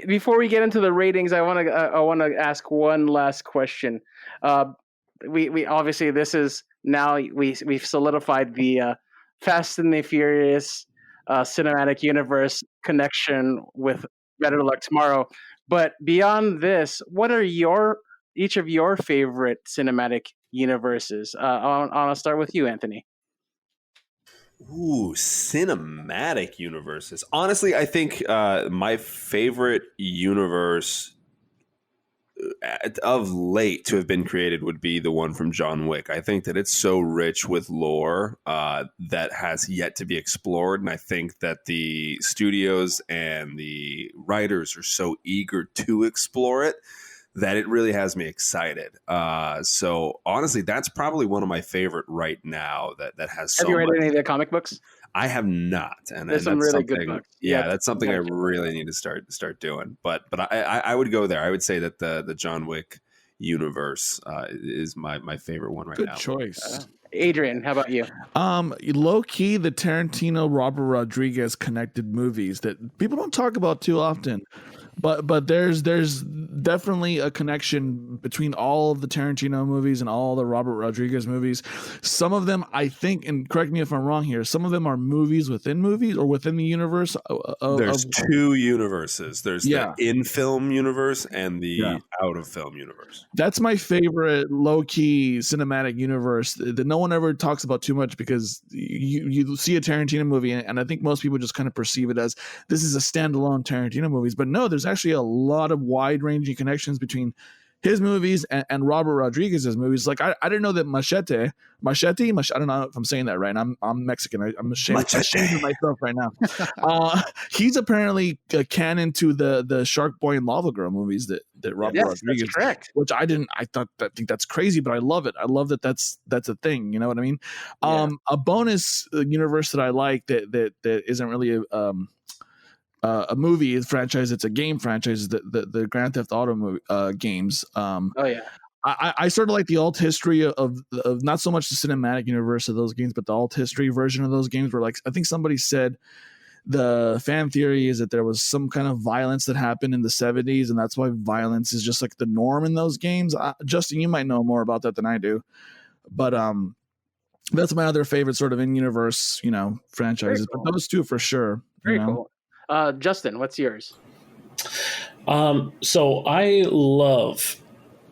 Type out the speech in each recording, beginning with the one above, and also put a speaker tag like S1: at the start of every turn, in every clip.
S1: Before we get into the ratings, I want to ask one last question. Uh, we obviously this is now we've solidified the Fast and the Furious cinematic universe connection with Better Luck Tomorrow. But beyond this, what are your each of your favorite cinematic universes? I'll start with you, Anthony.
S2: Ooh, cinematic universes. Honestly, I think my favorite universe of late to have been created would be the one from John Wick. I think that it's so rich with lore that has yet to be explored. And I think that the studios and the writers are so eager to explore it that it really has me excited. So honestly, that's probably one of my favorite right now that has so
S1: Have you read
S2: much.
S1: any of the comic books?
S2: I have not, and
S1: There's some
S2: that's
S1: really good
S2: something.
S1: books.
S2: Yeah, that's something I
S1: gotta check that
S2: really
S1: out.
S2: need to start doing. But I would go there. I would say that the John Wick universe is my favorite one right
S3: Good
S2: now.
S3: choice.
S1: Adrian, how about you?
S3: Low key, the Tarantino Robert Rodriguez connected movies that people don't talk about too often. But there's definitely a connection between all of the Tarantino movies and all the Robert Rodriguez movies. Some of them, I think, and correct me if I'm wrong here, some of them are movies or within the universe.
S2: There's two universes. There's the in-film universe and the out-of-film universe.
S3: That's my favorite low-key cinematic universe that no one ever talks about too much because you see a Tarantino movie and I think most people just kind of perceive it as this is a standalone Tarantino movies. But no, there's actually a lot of wide-ranging connections between his movies and Robert Rodriguez's movies. Like I didn't know that Machete. I don't know if I'm saying that right. I'm Mexican. I'm ashamed of myself right now. He's apparently canon to the Shark Boy and Lava Girl movies that Robert Rodriguez.
S1: That's correct.
S3: Which I think that's crazy, but I love it. I love that that's a thing. You know what I mean? A bonus universe that I like that isn't really a movie franchise. It's a game franchise. The Grand Theft Auto movie, games. I sort of like the alt history of not so much the cinematic universe of those games, but the alt history version of those games. Where like I think somebody said the fan theory is that there was some kind of violence that happened in the 70s, and that's why violence is just like the norm in those games. Justin, you might know more about that than I do, but that's my other favorite sort of in universe franchises. Cool. But those two for sure.
S1: Very cool. Justin, what's yours?
S4: So I love,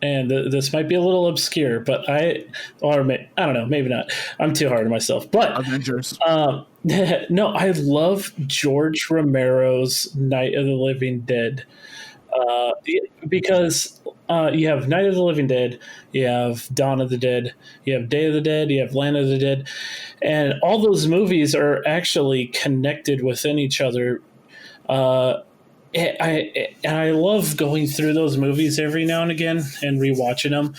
S4: and this might be a little obscure, but I don't know, maybe not. I'm too hard on myself, but
S3: Avengers.
S4: No, I love George Romero's Night of the Living Dead, because you have Night of the Living Dead, you have Dawn of the Dead, you have Day of the Dead, you have Land of the Dead, and all those movies are actually connected within each other. I love going through those movies every now and again and rewatching them.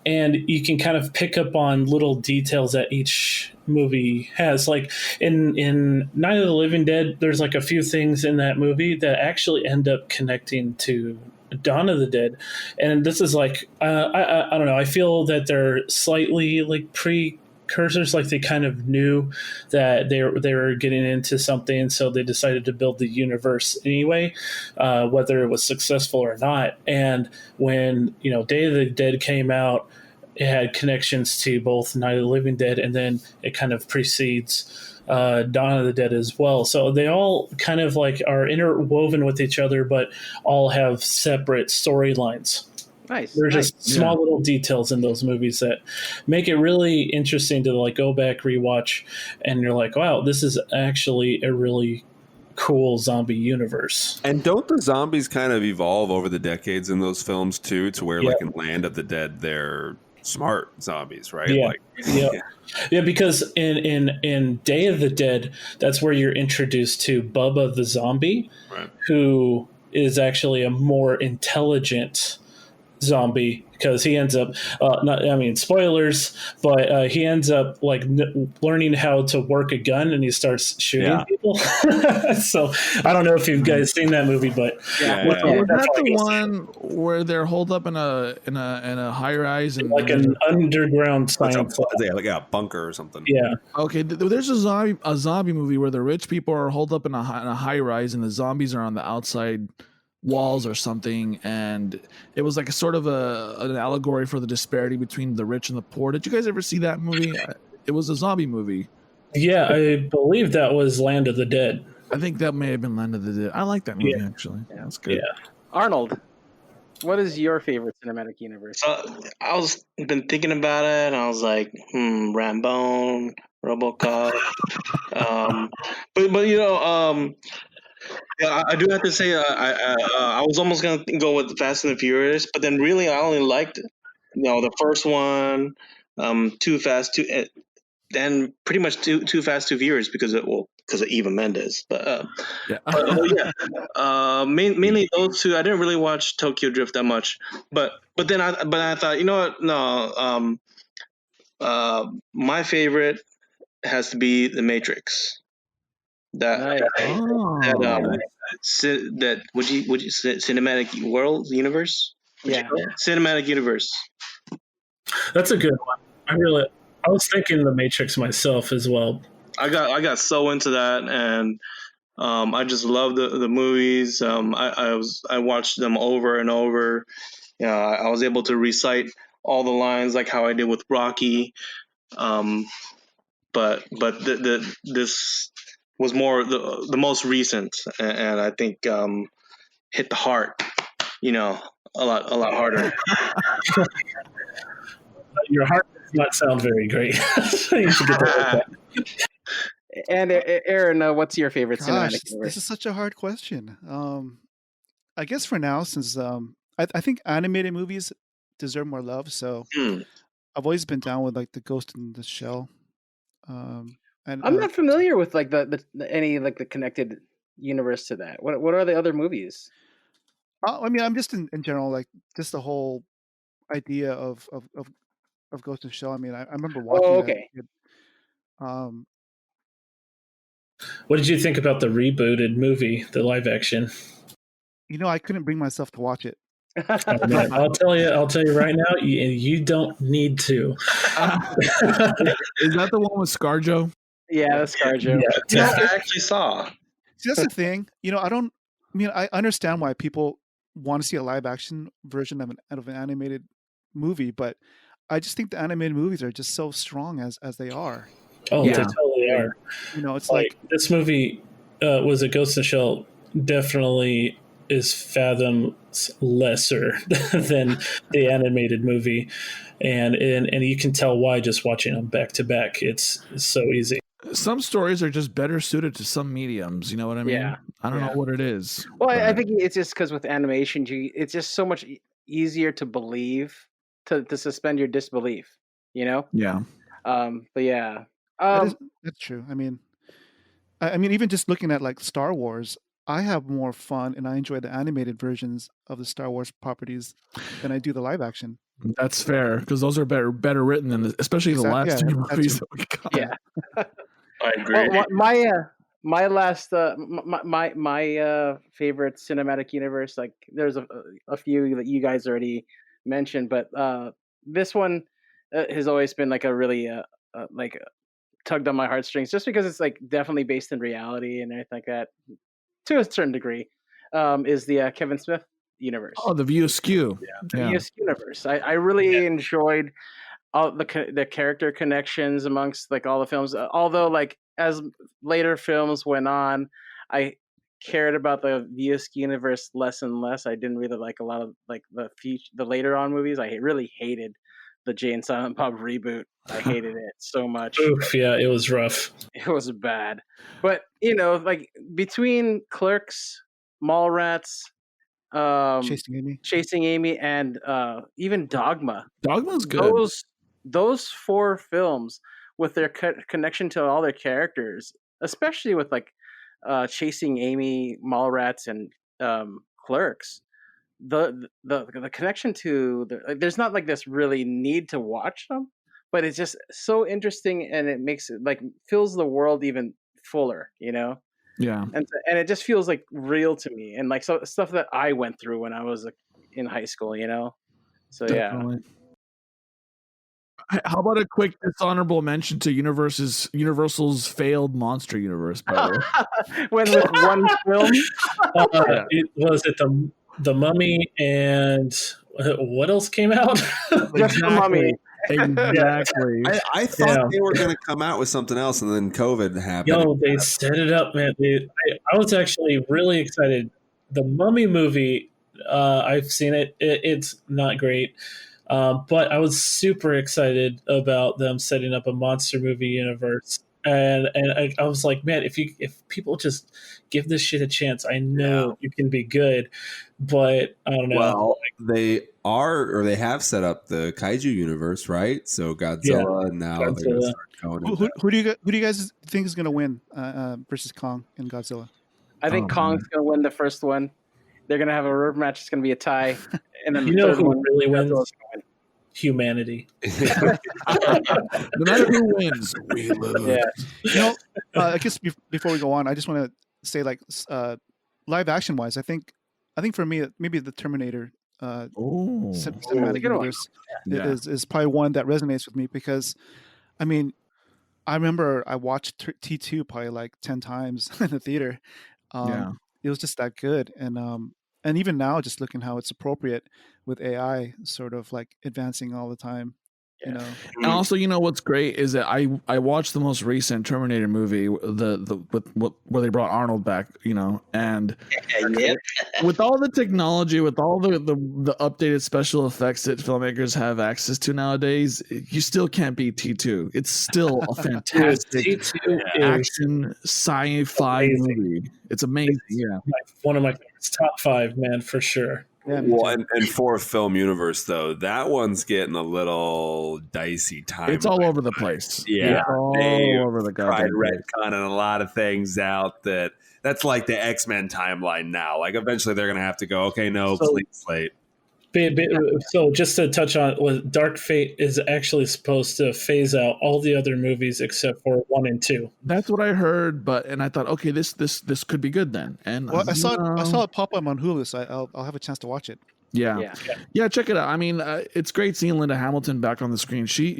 S4: And you can kind of pick up on little details that each movie has. Like in Night of the Living Dead, there's like a few things in that movie that actually end up connecting to Dawn of the Dead. And this is like, I don't know, I feel that they're slightly like precursors, like they kind of knew that they were getting into something, so they decided to build the universe anyway, whether it was successful or not. And when Day of the Dead came out, it had connections to both Night of the Living Dead, and then it kind of precedes Dawn of the Dead as well. So they all kind of like are interwoven with each other, but all have separate storylines.
S1: Nice.
S4: There's just small little details in those movies that make it really interesting to like go back, rewatch, and you're like, wow, this is actually a really cool zombie universe.
S2: And don't the zombies kind of evolve over the decades in those films too, to where like in Land of the Dead, they're smart zombies, right?
S4: Yeah, because in Day of the Dead, that's where you're introduced to Bubba the zombie, who is actually a more intelligent zombie because he ends up not, I mean, spoilers, but he ends up like learning how to work a gun, and he starts shooting people. So I don't know if you guys seen that movie, but
S3: Was that the one where they're holed up in a high rise and
S4: like an underground science
S2: like a bunker or something?
S4: Yeah.
S3: Okay, there's a zombie movie where the rich people are holed up in a high rise and the zombies are on the outside walls or something, and it was like a sort of an allegory for the disparity between the rich and the poor. Did you guys ever see that movie? It was a zombie movie.
S4: Yeah, I believe that was Land of the Dead.
S3: I think that may have been Land of the Dead. I like that movie actually. Yeah, that's good.
S4: Yeah.
S1: Arnold, what is your favorite cinematic universe?
S5: I was been thinking about it, and I was like, Rambone, RoboCop. But you know, yeah, I do have to say, I was almost gonna go with Fast and the Furious, but then really I only liked, the first one, Too Fast, then pretty much Too Fast, Too Furious because of Eva Mendes. But mainly those two. I didn't really watch Tokyo Drift that much, but then I thought, you know what? No, my favorite has to be The Matrix. That would you say cinematic world universe? Cinematic universe.
S4: That's a good one. I was thinking The Matrix myself as well.
S5: I got so into that, and I just love the movies. I watched them over and over. I was able to recite all the lines like how I did with Rocky. But this was more the most recent, and I think hit the heart, a lot harder.
S4: Your heart does not sound very great. You should get that.
S1: And Aaron, what's your favorite cinematic universe?
S6: This is such a hard question. I guess for now, since I think animated movies deserve more love, so I've always been down with like the Ghost in the Shell. And
S1: I'm not familiar with like any like the connected universe to that. What are the other movies?
S6: I mean, I'm just in general like just the whole idea of Ghost in the Shell. I mean, I remember watching that.
S4: What did you think about the rebooted movie, the live action?
S6: I couldn't bring myself to watch it.
S4: I'll tell you right now, you don't need to.
S3: Is that the one with ScarJo?
S1: Yeah, that's ScarJo.
S5: Yeah, I actually saw.
S6: See, that's the thing. I understand why people want to see a live action version of an animated movie, but I just think the animated movies are just so strong as they are.
S4: Oh, they totally are.
S6: It's like
S4: this movie was a Ghost in the Shell. Definitely is fathoms lesser than the animated movie, and you can tell why just watching them back to back. It's so easy.
S3: Some stories are just better suited to some mediums. You know what I mean?
S1: Yeah.
S3: I don't know what it is.
S1: Well, I think it's just because with animation, it's just so much easier to believe, to suspend your disbelief.
S3: Yeah.
S1: But yeah.
S6: That's true. I mean, even just looking at like Star Wars, I have more fun and I enjoy the animated versions of the Star Wars properties than I do the live action.
S3: That's fair because those are better written than especially the last two movies that we got.
S1: Yeah.
S5: I agree.
S1: Well, my last my favorite cinematic universe, like there's a few that you guys already mentioned, but this one has always been like a really like tugged on my heartstrings just because it's like definitely based in reality and everything like that to a certain degree. Is the Kevin Smith universe.
S3: Oh, the View Askew.
S1: The View Askew universe. I really enjoyed all the character connections amongst like all the films. Although like as later films went on, I cared about the View Askew universe less and less. I didn't really like a lot of like the later on movies. I really hated the Jay and Silent Bob reboot. I hated it so much.
S4: Oof, yeah, it was rough.
S1: It was bad. But like between Clerks, Mallrats, Chasing Amy, and even Dogma.
S3: Dogma's good.
S1: Those four films with their connection to all their characters, especially with like Chasing Amy, Mallrats, and Clerks, the connection to there's not like this really need to watch them, but it's just so interesting, and it makes it like fills the world even fuller, you know.
S3: Yeah.
S1: And it just feels like real to me, and like so stuff that I went through when I was in high school, you know. So
S3: Definitely. How about a quick dishonorable mention to Universal's failed monster universe? By the way,
S1: when with one film,
S4: it was it the Mummy and what else came out?
S1: just the Mummy.
S3: Exactly.
S2: I thought they were going to come out with something else, and then COVID happened.
S4: Yo, they set it up, man. I was actually really excited. The Mummy movie, I've seen it. It's not great, but I was super excited about them setting up a monster movie universe. And I was like, man, if people just give this shit a chance, I know it can be good. But I don't know.
S2: Well, they have set up the Kaiju universe, right? So Godzilla, and now they're going to start going.
S6: Who do you guys think is going to win versus Kong and Godzilla?
S1: I think Kong's going to win the first one. They're going to have a rubber match. It's going to be a tie, and then
S4: you know who really wins? Humanity.
S3: No matter who wins, we lose.
S1: Yeah.
S6: You know, I guess before we go on, I just want to say, like, live action wise, I think for me, maybe the Terminator cinematic universe is probably one that resonates with me, because, I mean, I remember I watched T2 probably like 10 times in the theater. It was just that good, and even now, just looking how it's appropriate with AI sort of like advancing all the time. You know,
S3: and also, you know what's great is that I watched the most recent Terminator movie, where they brought Arnold back, you know, and with all the technology, with all the updated special effects that filmmakers have access to nowadays, you still can't beat T2. It's still a fantastic action sci-fi movie. It's amazing.
S4: One of my favorites, top 5, man, for sure.
S2: Yeah, well, and for film universe though, that one's getting a little dicey time.
S3: It's all over the place.
S2: Yeah,
S3: all over the
S2: goddamn place. Retconning a lot of things out that's like the X-Men timeline now. Like eventually they're gonna have to go, okay, no, clean slate.
S4: So just to touch on, Dark Fate is actually supposed to phase out all the other movies except for 1 and 2.
S3: That's what I heard, and I thought, okay, this could be good then. And
S6: I saw it pop up on Hulu, so I'll have a chance to watch it.
S3: Yeah, check it out. I mean, it's great seeing Linda Hamilton back on the screen. She's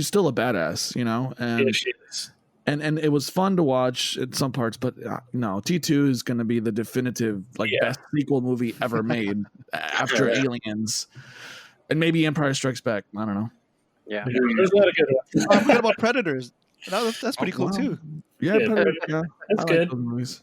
S3: still a badass, you know, and
S4: she is.
S3: And it was fun to watch in some parts, but no, T2 is going to be the definitive best sequel movie ever made after Aliens, and maybe Empire Strikes Back. I don't know.
S4: Yeah, there's a lot of good ones.
S6: I forgot about Predators. That's pretty cool too.
S3: Yeah, Predators. Yeah,
S4: that's good.
S3: Like those movies.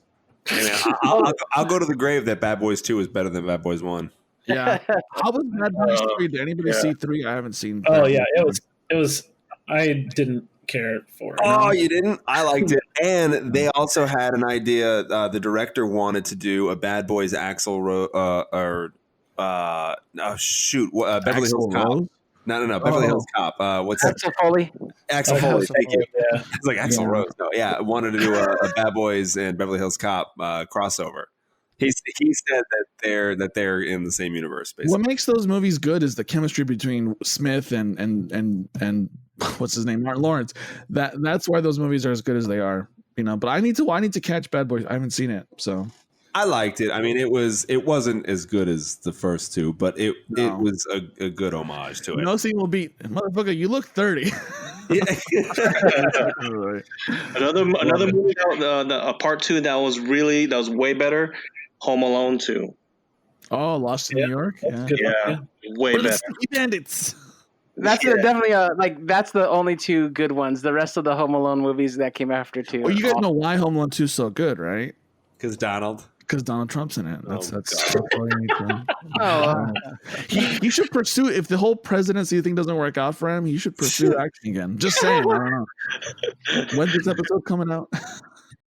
S2: I'll go to the grave that Bad Boys 2 is better than Bad Boys 1.
S3: Yeah. How was Bad Boys 3? Did anybody see 3? I haven't seen.
S4: Oh yeah, it was. I didn't care for it.
S2: Oh, you didn't? I liked it. And they also had an idea. The director wanted to do a Bad Boys Beverly Hills Cop. No, Beverly Hills Cop. What's
S1: Axel Foley?
S2: Axel Foley, thank you. Yeah. It's like Axel Rose. No, wanted to do a Bad Boys and Beverly Hills Cop crossover. He said that they're in the same universe. Basically,
S3: what makes those movies good is the chemistry between Smith and what's his name, Martin Lawrence. That's why those movies are as good as they are. You know, but I need to catch Bad Boys. I haven't seen it, so
S2: I liked it. I mean, it wasn't as good as the first two, but it was a good homage to it.
S3: Nothing will beat motherfucker. You look 30.
S5: Another movie, a part 2 that was way better. Home Alone 2.
S3: Oh, Lost in New York.
S5: Yeah, way better.
S3: Bandits.
S1: That's definitely that's the only 2 good ones. The rest of the Home Alone movies that came after 2.
S3: Well, you guys know why Home Alone 2 is so good, right?
S2: Because Donald Trump's in it. That's all you need to
S3: he should pursue, if the whole presidency thing doesn't work out for him, he should pursue acting again. Just saying. I don't know. When's this episode coming out?